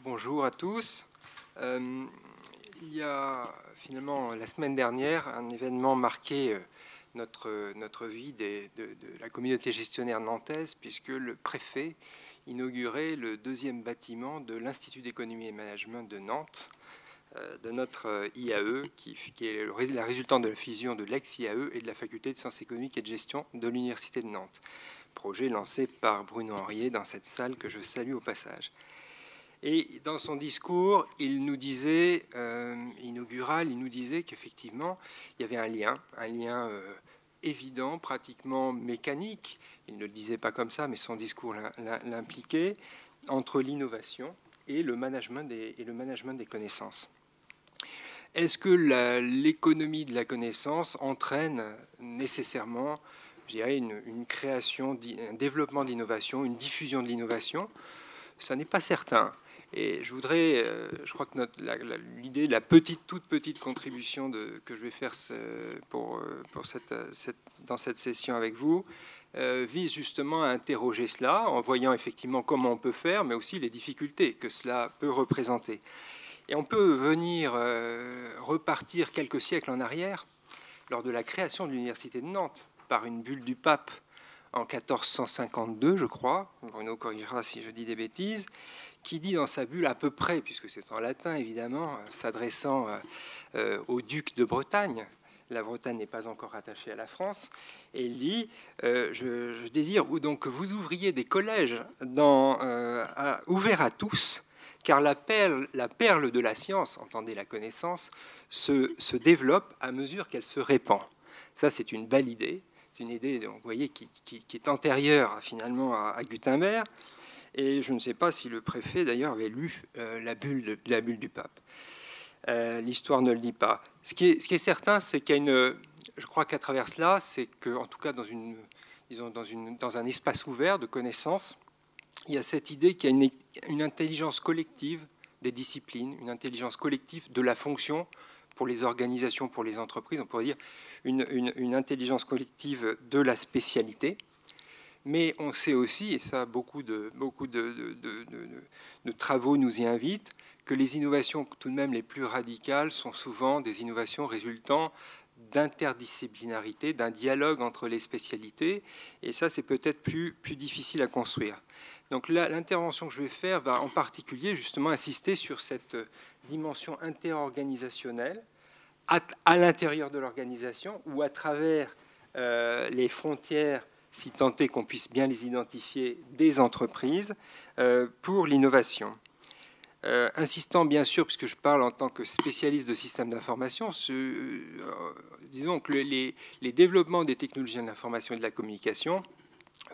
Bonjour à tous. Il y a finalement la semaine dernière un événement marqué notre vie de la communauté gestionnaire nantaise, puisque le préfet inaugurait le deuxième bâtiment de l'Institut d'économie et management de Nantes, de notre IAE, qui est la résultante de la fusion de l'ex-IAE et de la faculté de sciences économiques et de gestion de l'Université de Nantes. Projet lancé par Bruno Henriet dans cette salle que je salue au passage. Et dans son discours, il nous disait, inaugural, il nous disait qu'effectivement, il y avait un lien évident, pratiquement mécanique, il ne le disait pas comme ça, mais son discours l'impliquait, entre l'innovation et le management des connaissances. Est-ce que l'économie de la connaissance entraîne nécessairement, je dirais, une création, un développement d'innovation, une diffusion de l'innovation? Ça n'est pas certain. Et je voudrais, je crois que l'idée, toute petite contribution que je vais faire dans cette session avec vous, vise justement à interroger cela en voyant effectivement comment on peut faire, mais aussi les difficultés que cela peut représenter. Et on peut venir repartir quelques siècles en arrière, lors de la création de l'Université de Nantes, par une bulle du pape en 1452, je crois, Bruno corrigera si je dis des bêtises, qui dit dans sa bulle à peu près, puisque c'est en latin évidemment, s'adressant au duc de Bretagne. La Bretagne n'est pas encore attachée à la France. Et il dit je désire donc que vous ouvriez des collèges ouverts à tous, car la perle de la science, entendez la connaissance, se développe à mesure qu'elle se répand. Ça, c'est une belle idée. C'est une idée, donc, vous voyez, qui est antérieure finalement à Gutenberg. Et je ne sais pas si le préfet, d'ailleurs, avait lu la bulle du pape. L'histoire ne le dit pas. Ce qui est certain, c'est qu'il y a une... Je crois qu'à travers cela, c'est qu'en tout cas, dans un espace ouvert de connaissances, il y a cette idée qu'il y a une intelligence collective des disciplines, une intelligence collective de la fonction pour les organisations, pour les entreprises, on pourrait dire une intelligence collective de la spécialité. Mais on sait aussi, et ça beaucoup de travaux nous y invitent, que les innovations tout de même les plus radicales sont souvent des innovations résultant d'interdisciplinarité, d'un dialogue entre les spécialités, et ça c'est peut-être plus difficile à construire. Donc là, l'intervention que je vais faire va en particulier justement insister sur cette dimension interorganisationnelle à l'intérieur de l'organisation ou à travers les frontières, si tant est qu'on puisse bien les identifier, des entreprises pour l'innovation. Insistant bien sûr, puisque je parle en tant que spécialiste de systèmes d'information, disons que les développements des technologies de l'information et de la communication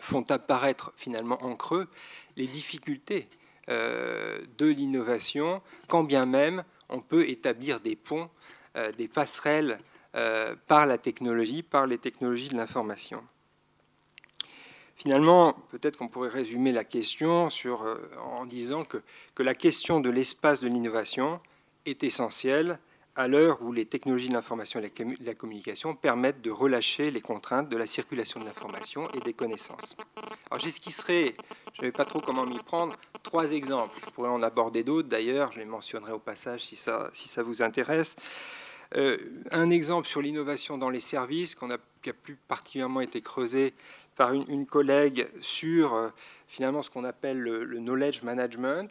font apparaître finalement en creux les difficultés de l'innovation, quand bien même on peut établir des ponts, des passerelles par la technologie, par les technologies de l'information. Finalement, peut-être qu'on pourrait résumer la question en disant que la question de l'espace de l'innovation est essentielle à l'heure où les technologies de l'information et de la communication permettent de relâcher les contraintes de la circulation de l'information et des connaissances. Alors j'esquisserai, je ne sais pas trop comment m'y prendre, 3 exemples. Je pourrais en aborder d'autres d'ailleurs, je les mentionnerai au passage si ça vous intéresse. Un exemple sur l'innovation dans les services qui a plus particulièrement été creusé par une collègue sur finalement ce qu'on appelle le knowledge management,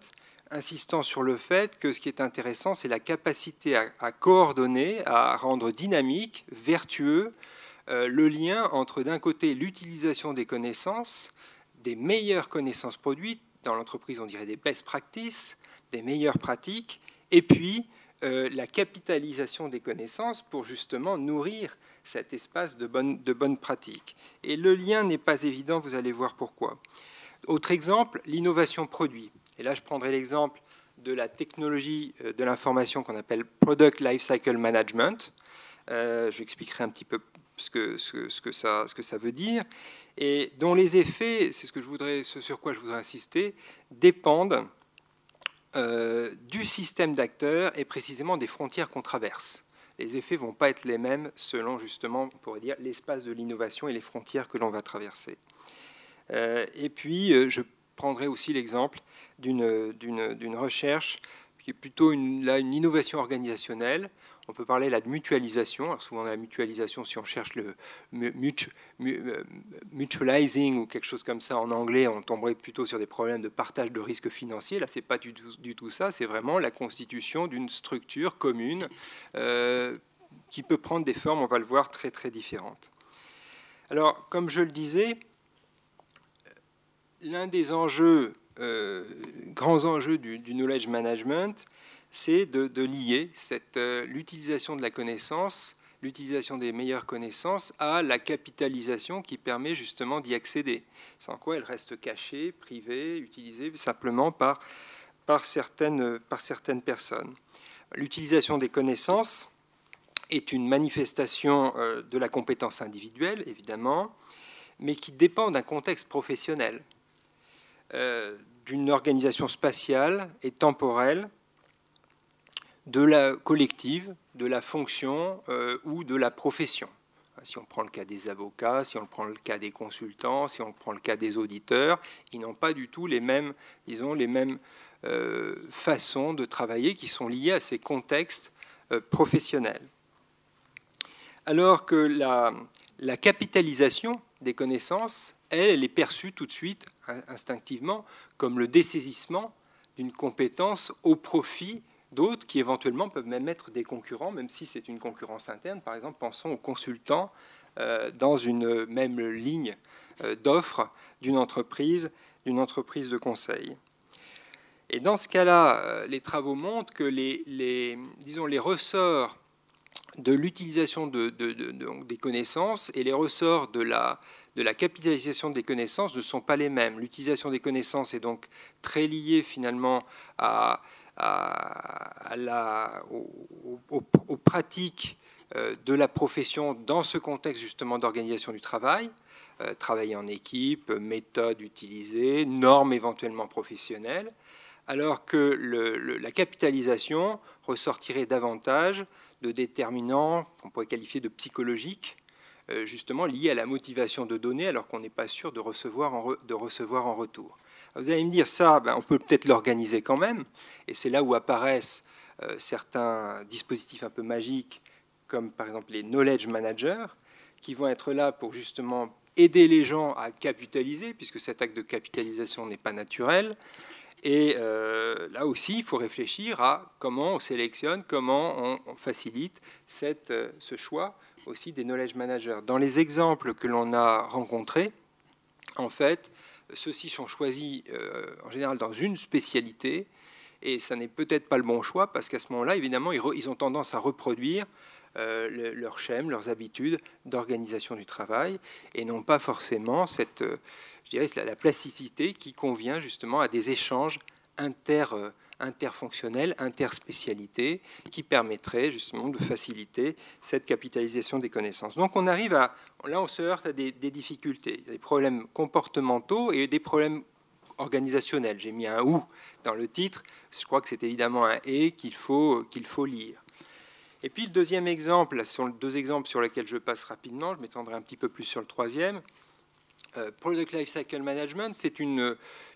insistant sur le fait que ce qui est intéressant, c'est la capacité à coordonner, à rendre dynamique, vertueux, le lien entre d'un côté l'utilisation des connaissances, des meilleures connaissances produites, dans l'entreprise on dirait des best practices, des meilleures pratiques, et puis la capitalisation des connaissances pour justement nourrir cet espace de bonnes pratiques. Et le lien n'est pas évident, vous allez voir pourquoi. Autre exemple, l'innovation produit. Et là, je prendrai l'exemple de la technologie de l'information qu'on appelle Product Lifecycle Management. J'expliquerai un petit peu ce que ça veut dire, et dont les effets, c'est ce sur quoi je voudrais insister, dépendent du système d'acteurs et précisément des frontières qu'on traverse. Les effets ne vont pas être les mêmes selon justement, on pourrait dire, l'espace de l'innovation et les frontières que l'on va traverser. Et puis, je prendrai aussi l'exemple d'une recherche qui est plutôt une innovation organisationnelle. On peut parler là de mutualisation. Alors souvent, la mutualisation, si on cherche le mutualizing ou quelque chose comme ça en anglais, on tomberait plutôt sur des problèmes de partage de risques financiers. Là, ce n'est pas du tout ça. C'est vraiment la constitution d'une structure commune qui peut prendre des formes, on va le voir, très, très différentes. Alors, comme je le disais, l'un des enjeux, grands enjeux du knowledge management, c'est de lier l'utilisation de la connaissance, l'utilisation des meilleures connaissances à la capitalisation qui permet justement d'y accéder, sans quoi elle reste cachée, privée, utilisée simplement par certaines personnes. L'utilisation des connaissances est une manifestation de la compétence individuelle, évidemment, mais qui dépend d'un contexte professionnel, d'une organisation spatiale et temporelle, de la collective, de la fonction ou de la profession. Si on prend le cas des avocats, si on prend le cas des consultants, si on prend le cas des auditeurs, ils n'ont pas du tout les mêmes, disons, les mêmes façons de travailler qui sont liées à ces contextes professionnels. Alors que la capitalisation des connaissances, elle est perçue tout de suite, instinctivement, comme le dessaisissement d'une compétence au profit d'autres qui éventuellement peuvent même être des concurrents, même si c'est une concurrence interne. Par exemple, pensons aux consultants dans une même ligne d'offres d'une entreprise de conseil. Et dans ce cas-là, les travaux montrent que les ressorts de l'utilisation des connaissances et les ressorts de la capitalisation des connaissances ne sont pas les mêmes. L'utilisation des connaissances est donc très liée finalement aux pratiques de la profession dans ce contexte justement d'organisation du travail, travailler en équipe, méthodes utilisées, normes éventuellement professionnelles, alors que la capitalisation ressortirait davantage de déterminants qu'on pourrait qualifier de psychologiques, justement liés à la motivation de donner, alors qu'on n'est pas sûr de recevoir en retour. Vous allez me dire, ça, on peut peut-être l'organiser quand même, et c'est là où apparaissent certains dispositifs un peu magiques, comme par exemple les knowledge managers, qui vont être là pour justement aider les gens à capitaliser, puisque cet acte de capitalisation n'est pas naturel. Et là aussi, il faut réfléchir à comment on sélectionne, comment on facilite ce choix aussi des knowledge managers. Dans les exemples que l'on a rencontrés, en fait, ceux-ci sont choisis en général dans une spécialité, et ça n'est peut-être pas le bon choix, parce qu'à ce moment-là, évidemment, ils ont tendance à reproduire leurs schèmes, leurs habitudes d'organisation du travail, et non pas forcément je dirais, la plasticité qui convient justement à des échanges interfonctionnels, interspécialités, qui permettraient justement de faciliter cette capitalisation des connaissances. Donc on arrive là on se heurte à des difficultés, des problèmes comportementaux et des problèmes organisationnels. J'ai mis un « ou » dans le titre, je crois que c'est évidemment un « et » qu'il faut lire. Et puis le deuxième exemple, ce sont deux exemples sur lesquels je passe rapidement, je m'étendrai un petit peu plus sur le troisième. Product Lifecycle Management,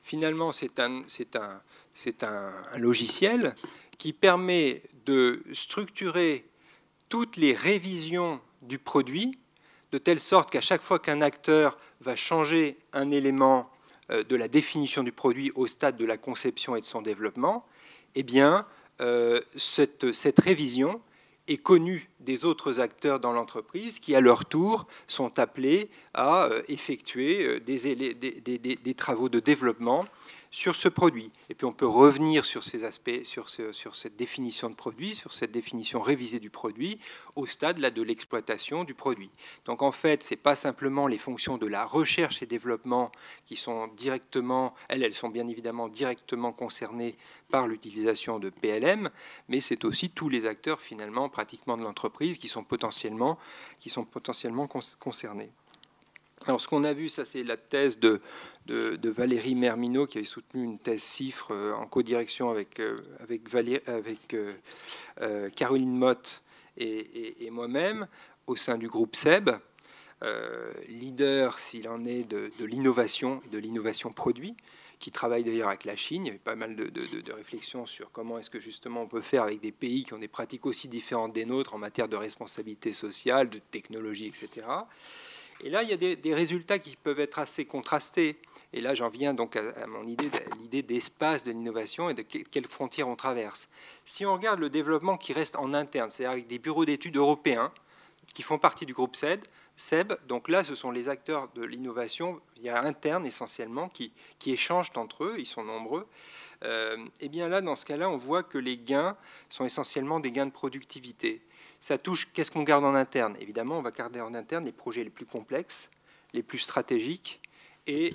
finalement c'est un logiciel qui permet de structurer toutes les révisions du produit, de telle sorte qu'à chaque fois qu'un acteur va changer un élément de la définition du produit au stade de la conception et de son développement, eh bien, cette révision est connue des autres acteurs dans l'entreprise qui, à leur tour, sont appelés à effectuer des travaux de développement sur ce produit. Et puis on peut revenir sur ces aspects, sur cette définition de produit, sur cette définition révisée du produit, au stade là, de l'exploitation du produit. Donc en fait, ce n'est pas simplement les fonctions de la recherche et développement qui sont directement, elles sont bien évidemment directement concernées par l'utilisation de PLM, mais c'est aussi tous les acteurs finalement pratiquement de l'entreprise qui sont potentiellement concernés. Alors, ce qu'on a vu, ça, c'est la thèse de Valérie Merminot, qui avait soutenu une thèse CIFRE en codirection avec Caroline Mott et moi-même, au sein du groupe SEB, leader, s'il en est, de l'innovation et de l'innovation produit, qui travaille d'ailleurs avec la Chine. Il y avait pas mal de réflexions sur comment est-ce que justement on peut faire avec des pays qui ont des pratiques aussi différentes des nôtres en matière de responsabilité sociale, de technologie, etc. Et là, il y a des résultats qui peuvent être assez contrastés. Et là, j'en viens donc à mon l'idée d'espace de l'innovation et de quelles frontières on traverse. Si on regarde le développement qui reste en interne, c'est-à-dire avec des bureaux d'études européens qui font partie du groupe SEB, donc là, ce sont les acteurs de l'innovation interne essentiellement qui échangent entre eux, ils sont nombreux. Et bien là, dans ce cas-là, on voit que les gains sont essentiellement des gains de productivité. Ça touche, qu'est-ce qu'on garde en interne? Évidemment, on va garder en interne les projets les plus complexes, les plus stratégiques. Et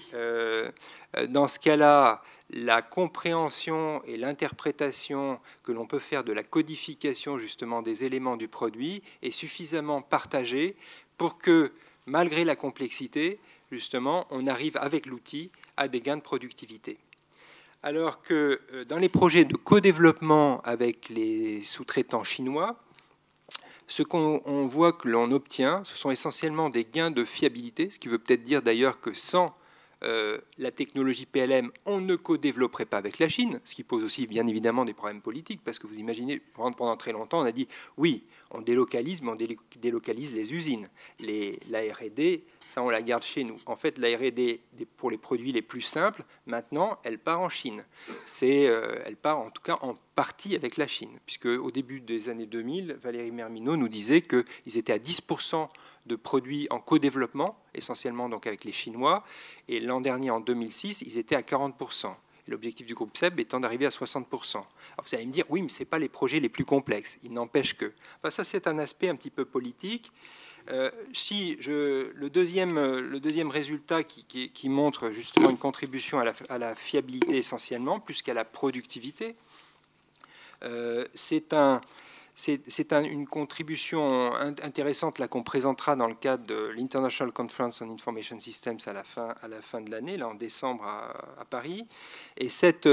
dans ce cas-là, la compréhension et l'interprétation que l'on peut faire de la codification justement des éléments du produit est suffisamment partagée pour que, malgré la complexité, justement, on arrive avec l'outil à des gains de productivité. Alors que dans les projets de co-développement avec les sous-traitants chinois, ce qu'on voit que l'on obtient, ce sont essentiellement des gains de fiabilité, ce qui veut peut-être dire d'ailleurs que sans la technologie PLM, on ne co-développerait pas avec la Chine, ce qui pose aussi bien évidemment des problèmes politiques, parce que vous imaginez, pendant très longtemps, on a dit oui, on délocalise, mais on délocalise les usines. La R&D, ça on la garde chez nous. En fait, la R&D pour les produits les plus simples, maintenant, elle part en Chine. Elle part en tout cas en partie avec la Chine, puisque au début des années 2000, Valérie Merminot nous disait qu'ils étaient à 10% de produits en co-développement, essentiellement donc avec les Chinois, et l'an dernier, en 2006, ils étaient à 40%. L'objectif du groupe SEB étant d'arriver à 60%. Alors vous allez me dire, oui, mais ce n'est pas les projets les plus complexes. Il n'empêche que... Enfin, ça, c'est un aspect un petit peu politique. Le deuxième résultat qui montre justement une contribution à la fiabilité essentiellement, plus qu'à la productivité, c'est une contribution intéressante là qu'on présentera dans le cadre de l'International Conference on Information Systems à la fin de l'année, là en décembre à Paris. Et cette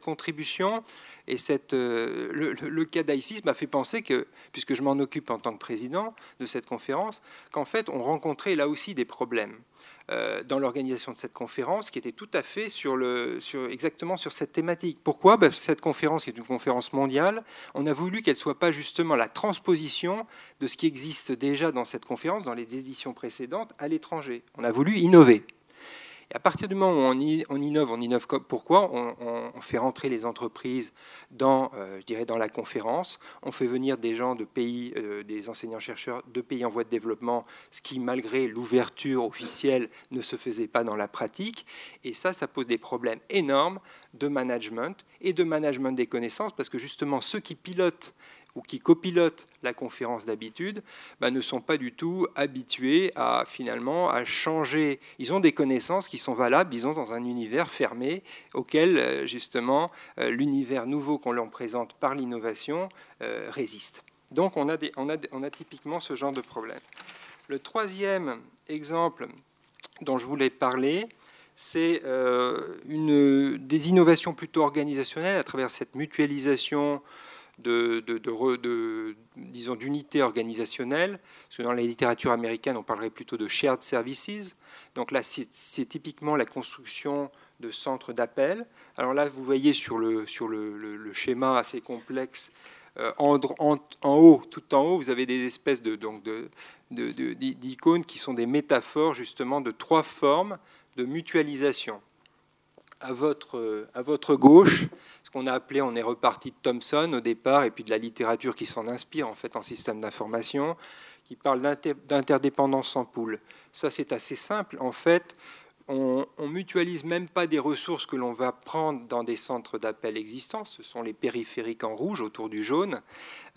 contribution et le cas d'ICIS m'a fait penser que, puisque je m'en occupe en tant que président de cette conférence, qu'en fait on rencontrait là aussi des problèmes dans l'organisation de cette conférence, qui était tout à fait exactement sur cette thématique. Pourquoi? Cette conférence, qui est une conférence mondiale, on a voulu qu'elle ne soit pas justement la transposition de ce qui existe déjà dans cette conférence, dans les éditions précédentes, à l'étranger. On a voulu innover. Et à partir du moment où on innove pourquoi? On fait rentrer les entreprises dans la conférence. On fait venir des gens de pays, des enseignants-chercheurs de pays en voie de développement, ce qui, malgré l'ouverture officielle, ne se faisait pas dans la pratique. Et ça pose des problèmes énormes de management et de management des connaissances, parce que justement, ceux qui pilotent ou qui copilotent la conférence d'habitude ne sont pas du tout habitués à changer. Ils ont des connaissances qui sont valables, disons, dans un univers fermé auquel justement l'univers nouveau qu'on leur présente par l'innovation résiste. Donc on a typiquement ce genre de problème. Le troisième exemple dont je voulais parler, c'est des innovations plutôt organisationnelles à travers cette mutualisation disons, d'unités organisationnelles, parce que dans la littérature américaine, on parlerait plutôt de shared services. Donc là, c'est typiquement la construction de centres d'appel. Alors là, vous voyez sur le schéma assez complexe, en haut, tout en haut, vous avez des espèces d'icônes qui sont des métaphores justement de trois formes de mutualisation. À votre gauche, ce qu'on a appelé, on est reparti de Thomson au départ, et puis de la littérature qui s'en inspire en fait en système d'information, qui parle d'interdépendance en pool. Ça, c'est assez simple. En fait, on mutualise même pas des ressources que l'on va prendre dans des centres d'appel existants. Ce sont les périphériques en rouge autour du jaune.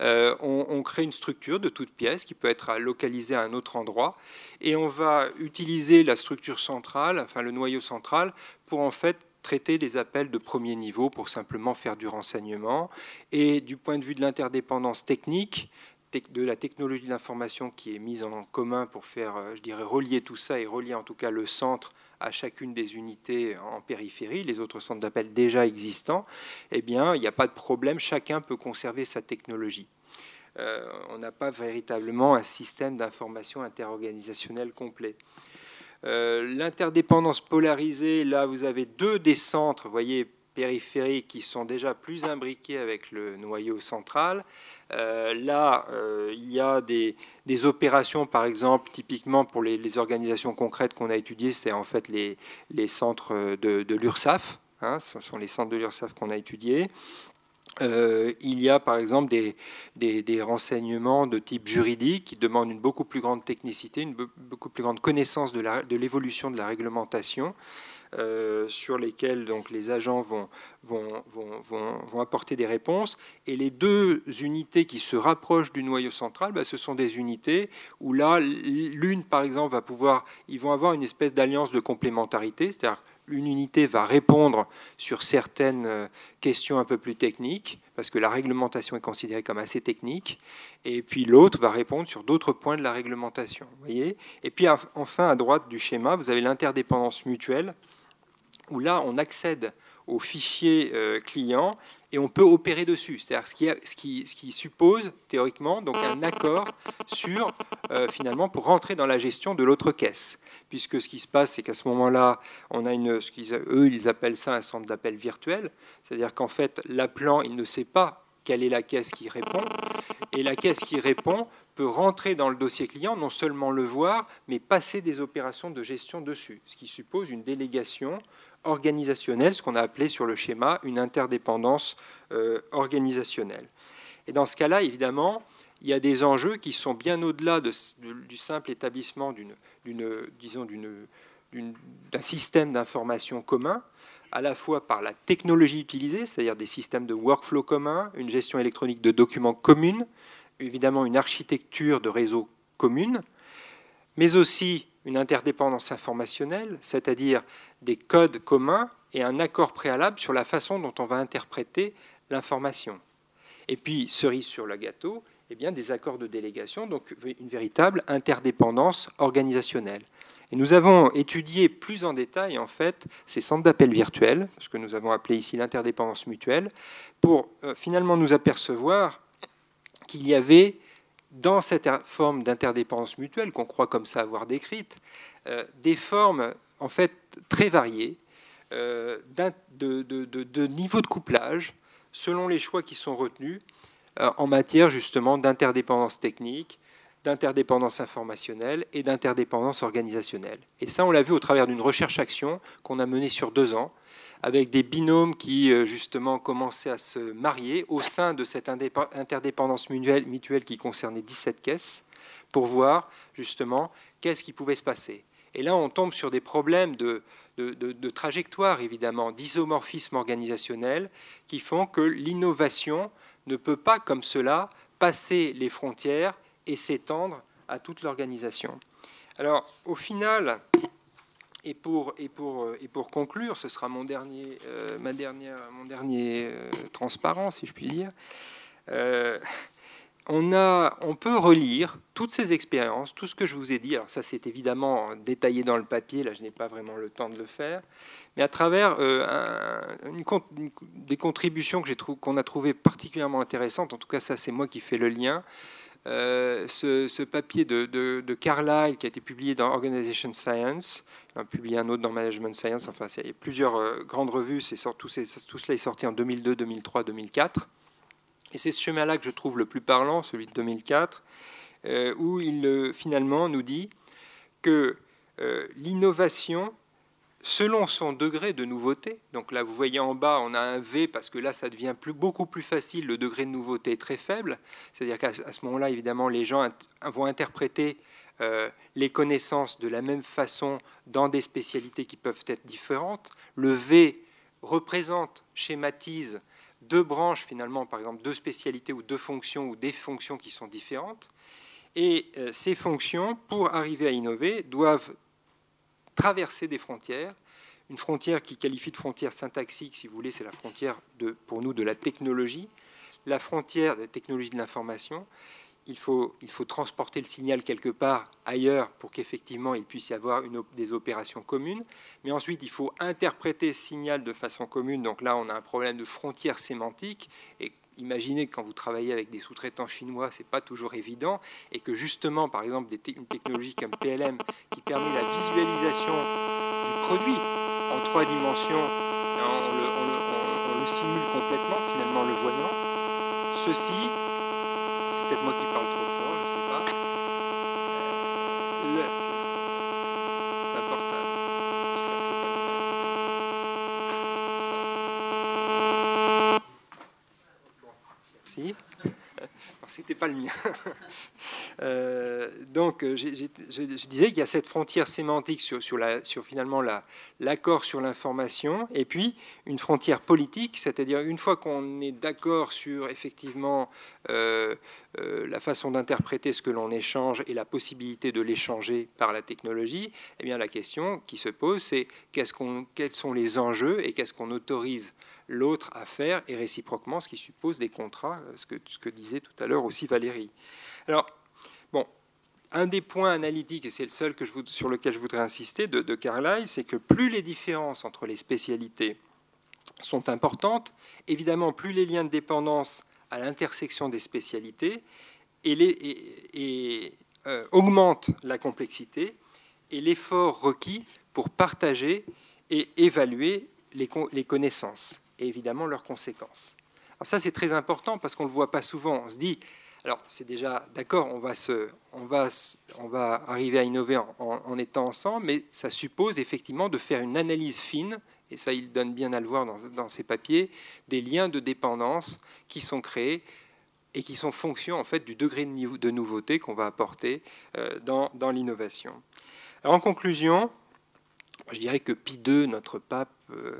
On crée une structure de toute pièce qui peut être localisée à un autre endroit, et on va utiliser la structure centrale, enfin le noyau central, pour en fait traiter des appels de premier niveau pour simplement faire du renseignement. Et du point de vue de l'interdépendance technique, de la technologie de l'information qui est mise en commun pour faire, je dirais, relier tout ça et relier en tout cas le centre à chacune des unités en périphérie, les autres centres d'appel déjà existants, eh bien, il n'y a pas de problème, chacun peut conserver sa technologie. On n'a pas véritablement un système d'information interorganisationnel complet. L'interdépendance polarisée, là, vous avez deux des centres, vous voyez, périphériques qui sont déjà plus imbriqués avec le noyau central. Là, il y a des opérations, par exemple, typiquement pour les organisations concrètes qu'on a étudiées, c'est en fait les centres de l'URSSAF. Hein, ce sont les centres de l'URSSAF qu'on a étudiés. Il y a par exemple des renseignements de type juridique qui demandent une beaucoup plus grande technicité, une beaucoup plus grande connaissance de l'évolution de la réglementation, sur lesquels donc, les agents vont apporter des réponses. Et les deux unités qui se rapprochent du noyau central, ce sont des unités où là, l'une, par exemple, ils vont avoir une espèce d'alliance de complémentarité, c'est-à-dire une unité va répondre sur certaines questions un peu plus techniques, parce que la réglementation est considérée comme assez technique, et puis l'autre va répondre sur d'autres points de la réglementation. Vous voyez ? Et puis enfin, à droite du schéma, vous avez l'interdépendance mutuelle, où là, on accède au fichier client et on peut opérer dessus. C'est-à-dire ce qui suppose, théoriquement, donc un accord sur, finalement, pour rentrer dans la gestion de l'autre caisse. Puisque ce qui se passe, c'est qu'à ce moment-là, on a eux, ils appellent ça un centre d'appel virtuel. C'est-à-dire qu'en fait, l'appelant, il ne sait pas quelle est la caisse qui répond. Et la caisse qui répond peut rentrer dans le dossier client, non seulement le voir, mais passer des opérations de gestion dessus, ce qui suppose une délégation organisationnelle, ce qu'on a appelé sur le schéma une interdépendance organisationnelle. Et dans ce cas-là, évidemment, il y a des enjeux qui sont bien au-delà du simple établissement d'un système d'information commun, à la fois par la technologie utilisée, c'est-à-dire des systèmes de workflow communs, une gestion électronique de documents commune, évidemment une architecture de réseau commune, mais aussi une interdépendance informationnelle, c'est-à-dire des codes communs et un accord préalable sur la façon dont on va interpréter l'information. Et puis, cerise sur le gâteau, eh bien, des accords de délégation, donc une véritable interdépendance organisationnelle. Et nous avons étudié plus en détail, en fait, ces centres d'appel virtuels, ce que nous avons appelé ici l'interdépendance mutuelle, pour finalement nous apercevoir qu'il y avait, dans cette forme d'interdépendance mutuelle qu'on croit comme ça avoir décrite, des formes en fait très variées de niveau de couplage selon les choix qui sont retenus en matière justement d'interdépendance technique, d'interdépendance informationnelle et d'interdépendance organisationnelle. Et ça, on l'a vu au travers d'une recherche-action qu'on a menée sur 2 ans, avec des binômes qui, justement, commençaient à se marier au sein de cette interdépendance mutuelle qui concernait 17 caisses, pour voir, justement, qu'est-ce qui pouvait se passer. Et là, on tombe sur des problèmes de trajectoire, évidemment, d'isomorphisme organisationnel, qui font que l'innovation ne peut pas, comme cela, passer les frontières et s'étendre à toute l'organisation. Alors, au final, et pour conclure, ce sera mon dernier transparent, si je puis dire, on peut relire toutes ces expériences, tout ce que je vous ai dit. Alors ça, c'est évidemment détaillé dans le papier, là je n'ai pas vraiment le temps de le faire, mais à travers des contributions qu'on a trouvées particulièrement intéressantes. En tout cas, ça c'est moi qui fais le lien. Ce papier de Carlyle qui a été publié dans Organization Science, on a publié un autre dans Management Science, enfin il y a plusieurs grandes revues, tout cela est sorti en 2002, 2003, 2004. Et c'est ce chemin-là que je trouve le plus parlant, celui de 2004, où il finalement nous dit que l'innovation, selon son degré de nouveauté, donc là vous voyez en bas on a un V parce que là ça devient beaucoup plus facile, le degré de nouveauté est très faible, c'est-à-dire qu'à ce moment-là évidemment les gens vont interpréter les connaissances de la même façon dans des spécialités qui peuvent être différentes. Le V représente, schématise 2 branches finalement, par exemple 2 spécialités ou 2 fonctions ou des fonctions qui sont différentes. Et ces fonctions, pour arriver à innover, doivent traverser des frontières. Une frontière qui qualifie de frontière syntaxique, si vous voulez, c'est la frontière pour nous de la technologie, la frontière de la technologie de l'information. Il faut transporter le signal quelque part ailleurs pour qu'effectivement il puisse y avoir des opérations communes. Mais ensuite, il faut interpréter ce signal de façon commune. Donc là, on a un problème de frontière sémantique. Et imaginez que quand vous travaillez avec des sous-traitants chinois, ce n'est pas toujours évident, et que justement, par exemple, une technologie comme PLM qui permet la visualisation du produit en 3 dimensions, on le simule complètement, finalement, en le voyant. Ceci, c'est peut-être moi qui parle trop fort, je ne sais pas. C'est un portable. Merci. C'était pas le mien. Donc, je disais qu'il y a cette frontière sémantique sur finalement l'accord sur l'information, et puis une frontière politique, c'est-à-dire une fois qu'on est d'accord sur effectivement la façon d'interpréter ce que l'on échange et la possibilité de l'échanger par la technologie, eh bien la question qui se pose, c'est quels sont les enjeux et qu'est-ce qu'on autorise l'autre à faire, et réciproquement, ce qui suppose des contrats, ce que disait tout à l'heure aussi Valérie. Alors, bon, un des points analytiques, et c'est le seul sur lequel je voudrais insister, de Carlyle, c'est que plus les différences entre les spécialités sont importantes, évidemment, plus les liens de dépendance à l'intersection des spécialités augmentent la complexité et l'effort requis pour partager et évaluer les connaissances et évidemment leurs conséquences. Alors ça, c'est très important parce qu'on ne le voit pas souvent. On se dit, alors c'est déjà d'accord, on va arriver à innover en étant ensemble, mais ça suppose effectivement de faire une analyse fine, et ça il donne bien à le voir dans ses papiers, des liens de dépendance qui sont créés et qui sont fonction en fait du degré de nouveauté qu'on va apporter dans l'innovation. Alors en conclusion, je dirais que Pie II, notre pape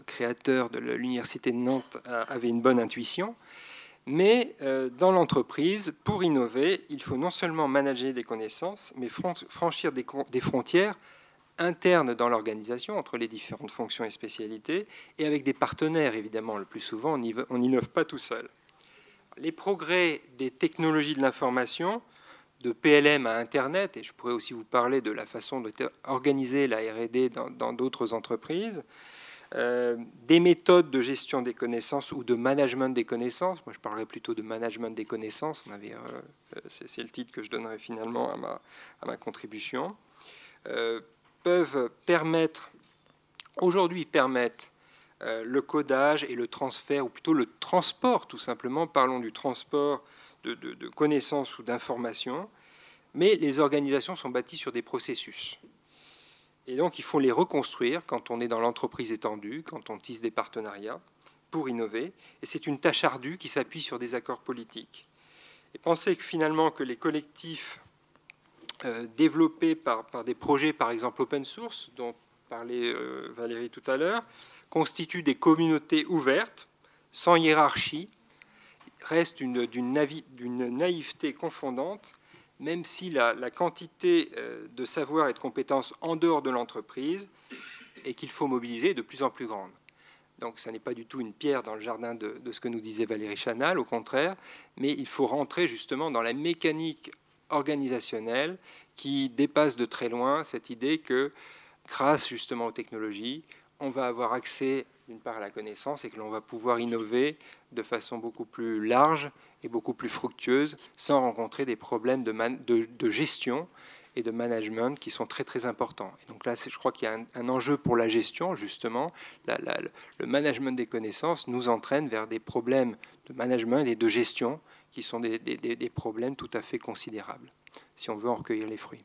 créateur de l'université de Nantes, avait une bonne intuition. Mais dans l'entreprise, pour innover, il faut non seulement manager des connaissances, mais franchir des frontières internes dans l'organisation entre les différentes fonctions et spécialités, et avec des partenaires, évidemment. Le plus souvent, on n'innove pas tout seul. Les progrès des technologies de l'information, de PLM à Internet, et je pourrais aussi vous parler de la façon d'organiser la R&D dans d'autres entreprises, des méthodes de gestion des connaissances ou de management des connaissances. Moi, je parlerais plutôt de management des connaissances. C'est le titre que je donnerais finalement à ma contribution. Peuvent permettre, aujourd'hui permettent le codage et le transfert, ou plutôt le transport, tout simplement. Parlons du transport de connaissances ou d'informations. Mais les organisations sont bâties sur des processus. Et donc, il faut les reconstruire quand on est dans l'entreprise étendue, quand on tisse des partenariats pour innover. Et c'est une tâche ardue qui s'appuie sur des accords politiques. Et penser que finalement que les collectifs développés par des projets, par exemple open source, dont parlait Valérie tout à l'heure, constituent des communautés ouvertes, sans hiérarchie, reste d'une naïveté confondante, même si la quantité de savoir et de compétences en dehors de l'entreprise et qu'il faut mobiliser est de plus en plus grande. Donc ça n'est pas du tout une pierre dans le jardin de ce que nous disait Valérie Chanal, au contraire, mais il faut rentrer justement dans la mécanique organisationnelle qui dépasse de très loin cette idée que, grâce justement aux technologies, on va avoir accès d'une part à la connaissance et que l'on va pouvoir innover de façon beaucoup plus large et beaucoup plus fructueuse sans rencontrer des problèmes de gestion et de management qui sont très très importants. Et donc là, je crois qu'il y a un enjeu pour la gestion, justement. Le management des connaissances nous entraîne vers des problèmes de management et de gestion qui sont des problèmes tout à fait considérables, si on veut en recueillir les fruits.